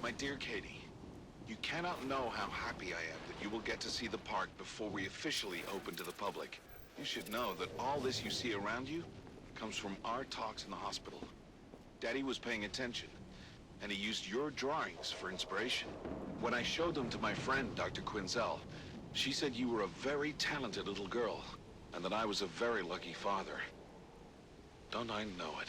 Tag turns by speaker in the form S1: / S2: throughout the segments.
S1: My dear Katie, you cannot know how happy I am that you will get to see the park before we officially open to the public. You should know that all this you see around you comes from our talks in the hospital. Daddy was paying attention, and he used your drawings for inspiration. When I showed them to my friend, Dr. Quinzel, she said you were a very talented little girl, and that I was a very lucky father. Don't I know it?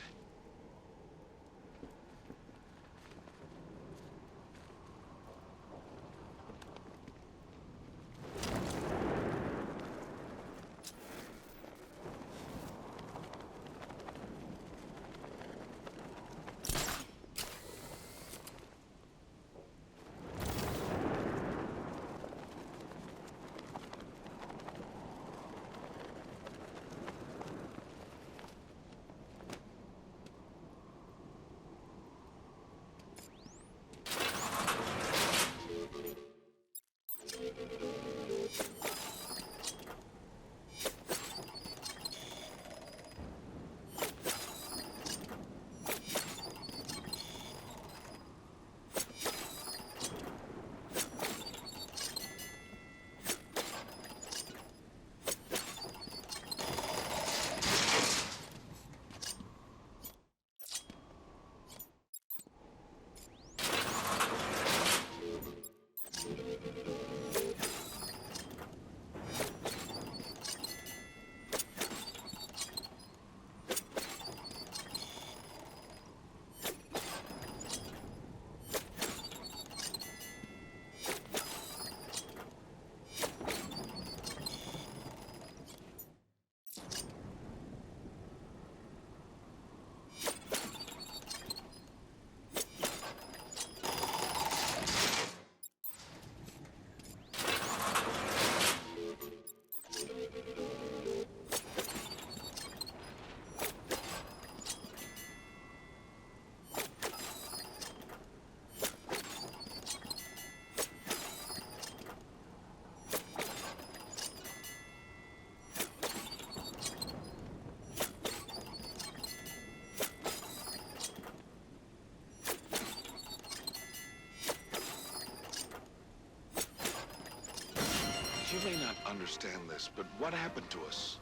S1: You may not understand this, but what happened to us,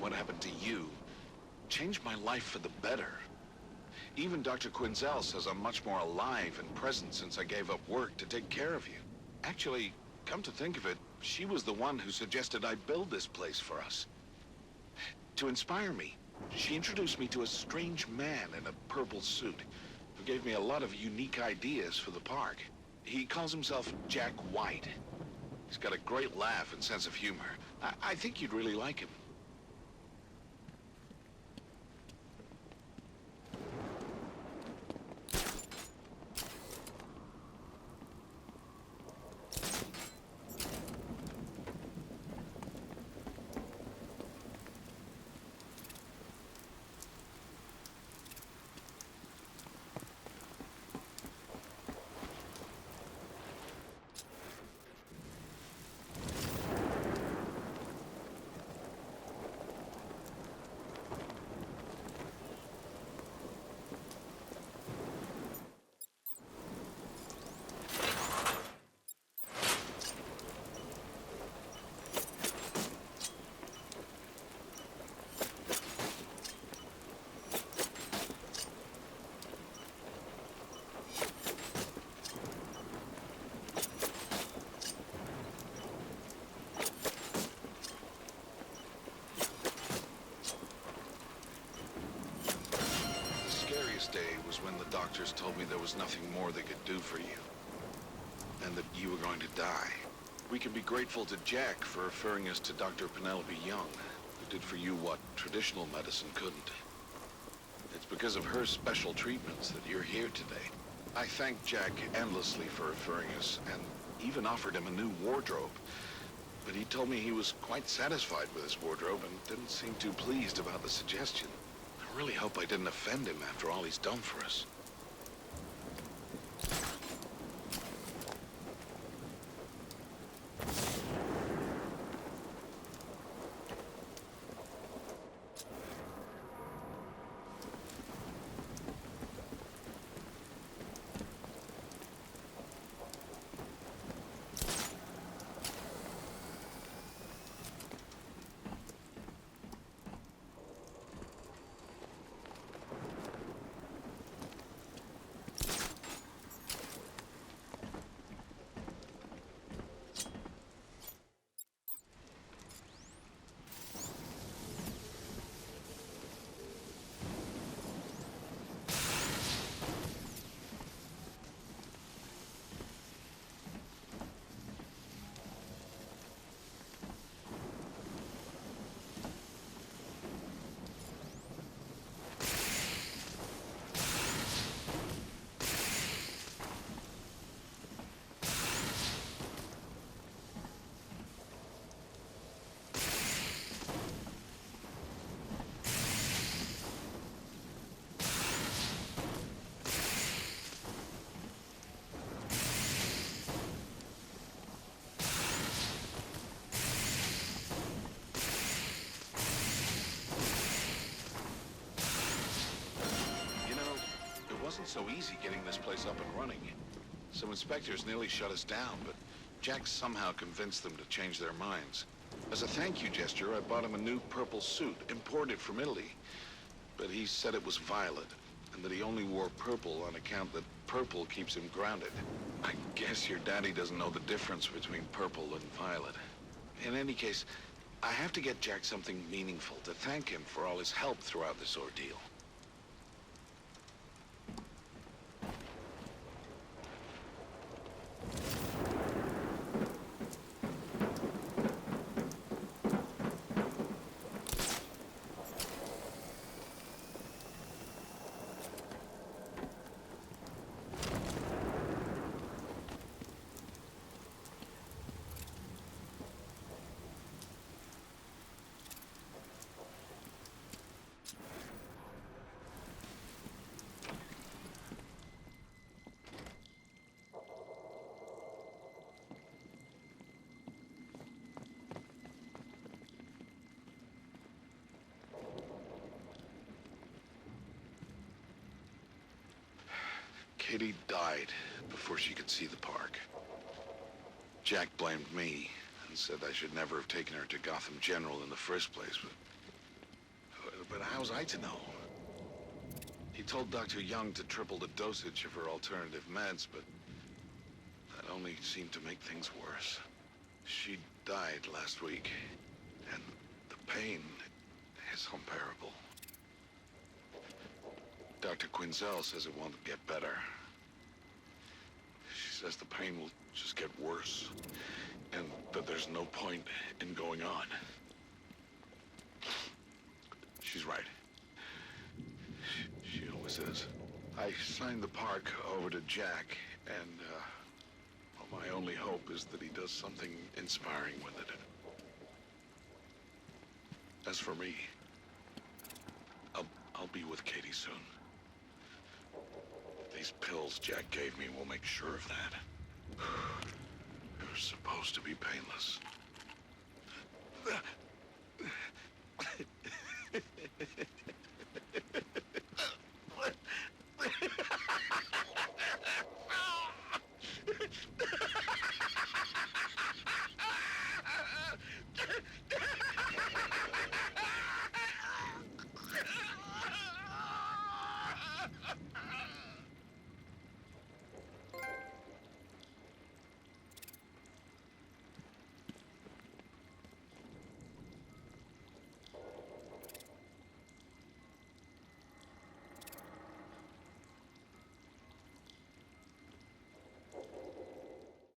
S1: what happened to you, changed my life for the better. Even Dr. Quinzel says I'm much more alive and present since I gave up work to take care of you. Actually, come to think of it, she was the one who suggested I build this place for us. To inspire me, she introduced me to a strange man in a purple suit who gave me a lot of unique ideas for the park. He calls himself Jack White. He's got a great laugh and sense of humor. I think you'd really like him. Day was when the doctors told me there was nothing more they could do for you, and that you were going to die. We can be grateful to Jack for referring us to Dr. Penelope Young, who did for you what traditional medicine couldn't. It's because of her special treatments that you're here today. I thank Jack endlessly for referring us, and even offered him a new wardrobe. But he told me he was quite satisfied with his wardrobe and didn't seem too pleased about the suggestion. I really hope I didn't offend him after all he's done for us. wasn't so easy getting this place up and running. Some inspectors nearly shut us down, but Jack somehow convinced them to change their minds. As a thank you gesture, I bought him a new purple suit, imported from Italy. But he said it was violet, and that he only wore purple on account that purple keeps him grounded. I guess your daddy doesn't know the difference between purple and violet. In any case, I have to get Jack something meaningful to thank him for all his help throughout this ordeal. Kitty died before she could see the park. Jack blamed me and said I should never have taken her to Gotham General in the first place, but how was I to know? He told Dr. Young to triple the dosage of her alternative meds, but that only seemed to make things worse. She died last week, and the pain is unbearable. Dr. Quinzel says it won't get better. She says the pain will just get worse, and that there's no point in going on. She's right. She always is. I signed the park over to Jack, and well, my only hope is that he does something inspiring with it. As for me, I'll be with Katie soon. These pills Jack gave me will make sure of that. They were supposed to be painless.